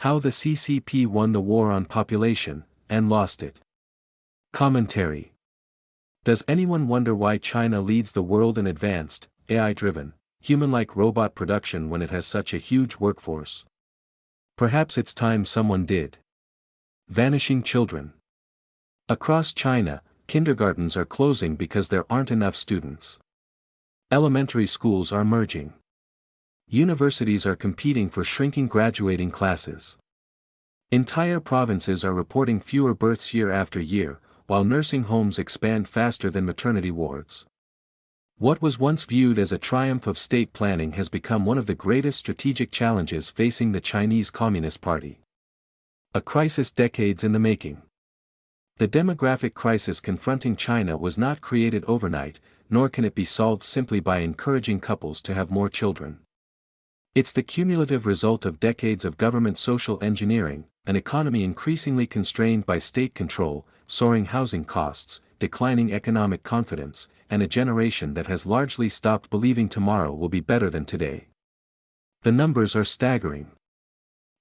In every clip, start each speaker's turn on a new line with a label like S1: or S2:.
S1: How the CCP won the war on population, and lost it. Commentary. Does anyone wonder why China leads the world in advanced, AI-driven, human-like robot production when it has such a huge workforce? Perhaps it's time someone did. Vanishing children. Across China, kindergartens are closing because there aren't enough students. Elementary schools are merging. Universities are competing for shrinking graduating classes. Entire provinces are reporting fewer births year after year, while nursing homes expand faster than maternity wards. What was once viewed as a triumph of state planning has become one of the greatest strategic challenges facing the Chinese Communist Party. A crisis decades in the making. The demographic crisis confronting China was not created overnight, nor can it be solved simply by encouraging couples to have more children. It's the cumulative result of decades of government social engineering, an economy increasingly constrained by state control, soaring housing costs, declining economic confidence, and a generation that has largely stopped believing tomorrow will be better than today. The numbers are staggering.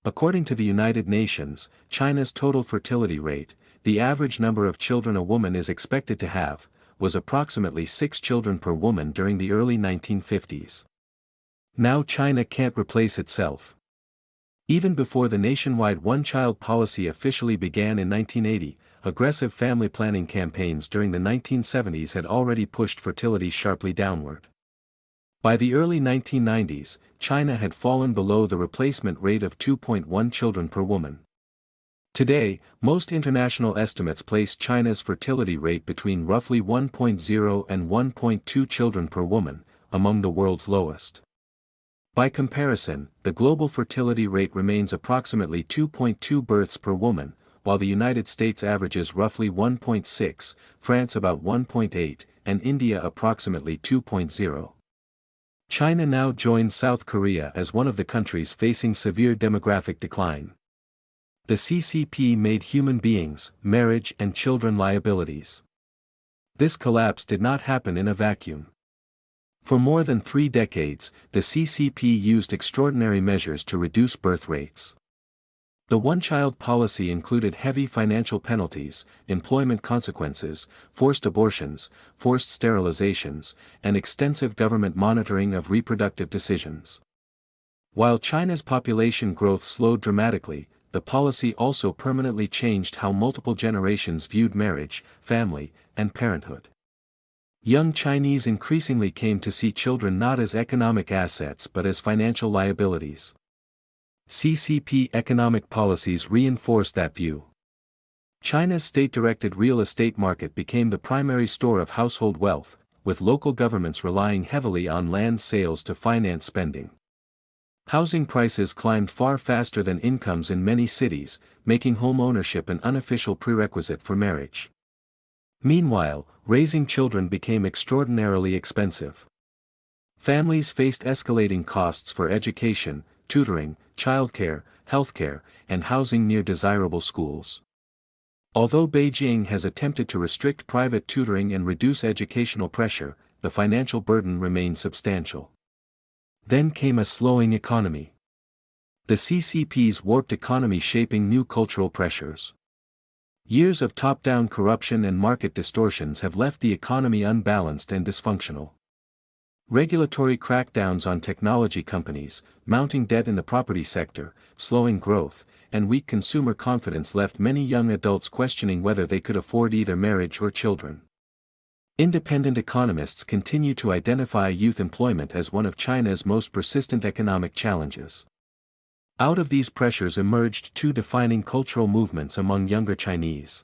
S1: According to the United Nations, China's total fertility rate, the average number of children a woman is expected to have, was approximately 6 children per woman during the early 1950s. Now China can't replace itself. Even before the nationwide one-child policy officially began in 1980, aggressive family planning campaigns during the 1970s had already pushed fertility sharply downward. By the early 1990s, China had fallen below the replacement rate of 2.1 children per woman. Today, most international estimates place China's fertility rate between roughly 1.0 and 1.2 children per woman, among the world's lowest. By comparison, the global fertility rate remains approximately 2.2 births per woman, while the United States averages roughly 1.6, France about 1.8, and India approximately 2.0. China now joins South Korea as one of the countries facing severe demographic decline. The CCP made human beings, marriage and children liabilities. This collapse did not happen in a vacuum. For more than 3 decades, the CCP used extraordinary measures to reduce birth rates. The one-child policy included heavy financial penalties, employment consequences, forced abortions, forced sterilizations, and extensive government monitoring of reproductive decisions. While China's population growth slowed dramatically, the policy also permanently changed how multiple generations viewed marriage, family, and parenthood. Young Chinese increasingly came to see children not as economic assets but as financial liabilities. CCP economic policies reinforced that view. China's state-directed real estate market became the primary store of household wealth, with local governments relying heavily on land sales to finance spending. Housing prices climbed far faster than incomes in many cities, making home ownership an unofficial prerequisite for marriage. Meanwhile, raising children became extraordinarily expensive. Families faced escalating costs for education, tutoring, childcare, healthcare, and housing near desirable schools. Although Beijing has attempted to restrict private tutoring and reduce educational pressure, the financial burden remains substantial. Then came a slowing economy. The CCP's warped economy shaping new cultural pressures. Years of top-down corruption and market distortions have left the economy unbalanced and dysfunctional. Regulatory crackdowns on technology companies, mounting debt in the property sector, slowing growth, and weak consumer confidence left many young adults questioning whether they could afford either marriage or children. Independent economists continue to identify youth employment as one of China's most persistent economic challenges. Out of these pressures emerged 2 defining cultural movements among younger Chinese.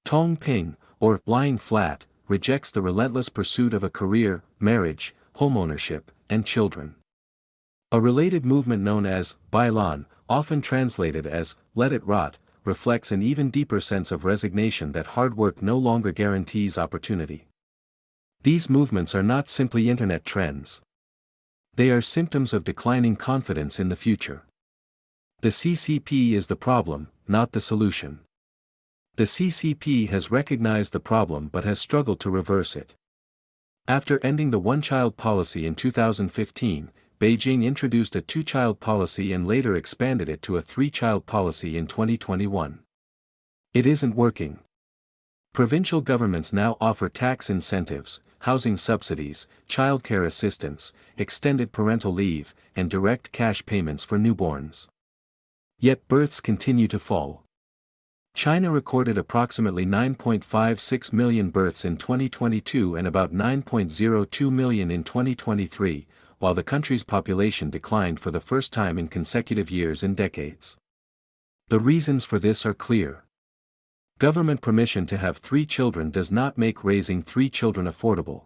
S1: Tongping, or lying flat, rejects the relentless pursuit of a career, marriage, homeownership, and children. A related movement known as Bailan, often translated as let it rot, reflects an even deeper sense of resignation that hard work no longer guarantees opportunity. These movements are not simply internet trends. They are symptoms of declining confidence in the future. The CCP is the problem, not the solution. The CCP has recognized the problem but has struggled to reverse it. After ending the one-child policy in 2015, Beijing introduced a two-child policy and later expanded it to a three-child policy in 2021. It isn't working. Provincial governments now offer tax incentives, housing subsidies, childcare assistance, extended parental leave, and direct cash payments for newborns. Yet births continue to fall. China recorded approximately 9.56 million births in 2022 and about 9.02 million in 2023, while the country's population declined for the first time in consecutive years in decades. The reasons for this are clear. Government permission to have 3 children does not make raising 3 children affordable.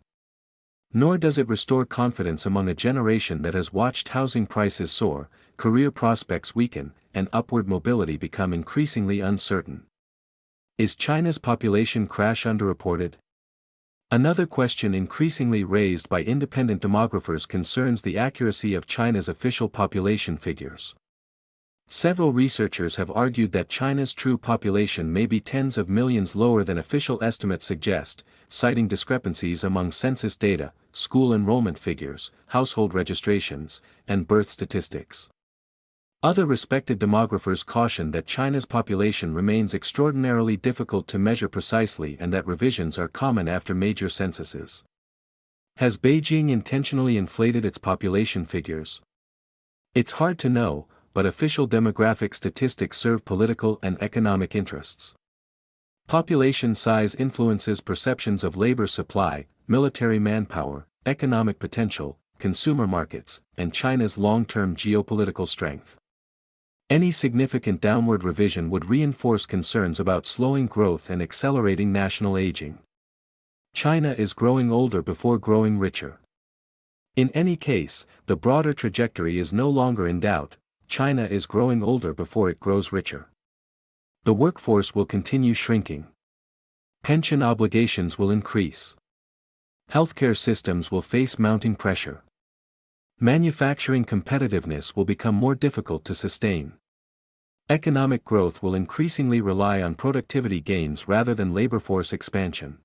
S1: Nor does it restore confidence among a generation that has watched housing prices soar, career prospects weaken, and upward mobility become increasingly uncertain. Is China's population crash underreported? Another question increasingly raised by independent demographers concerns the accuracy of China's official population figures. Several researchers have argued that China's true population may be tens of millions lower than official estimates suggest, citing discrepancies among census data, school enrollment figures, household registrations, and birth statistics. Other respected demographers caution that China's population remains extraordinarily difficult to measure precisely and that revisions are common after major censuses. Has Beijing intentionally inflated its population figures? It's hard to know, but official demographic statistics serve political and economic interests. Population size influences perceptions of labor supply, military manpower, economic potential, consumer markets, and China's long-term geopolitical strength. Any significant downward revision would reinforce concerns about slowing growth and accelerating national aging. China is growing older before growing richer. In any case, the broader trajectory is no longer in doubt. China is growing older before it grows richer. The workforce will continue shrinking. Pension obligations will increase. Healthcare systems will face mounting pressure. Manufacturing competitiveness will become more difficult to sustain. Economic growth will increasingly rely on productivity gains rather than labor force expansion.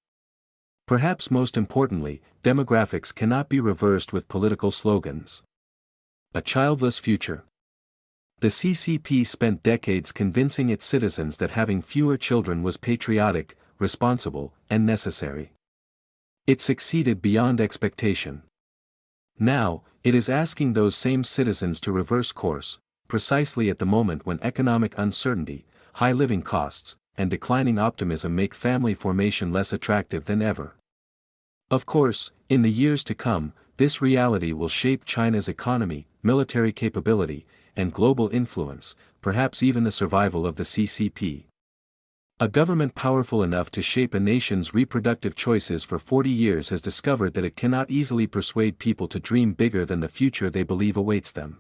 S1: Perhaps most importantly, demographics cannot be reversed with political slogans. A childless future. The CCP spent decades convincing its citizens that having fewer children was patriotic, responsible, and necessary. It succeeded beyond expectation. Now, it is asking those same citizens to reverse course, precisely at the moment when economic uncertainty, high living costs, and declining optimism make family formation less attractive than ever. Of course, in the years to come, this reality will shape China's economy, military capability, and global influence, perhaps even the survival of the CCP. A government powerful enough to shape a nation's reproductive choices for 40 years has discovered that it cannot easily persuade people to dream bigger than the future they believe awaits them.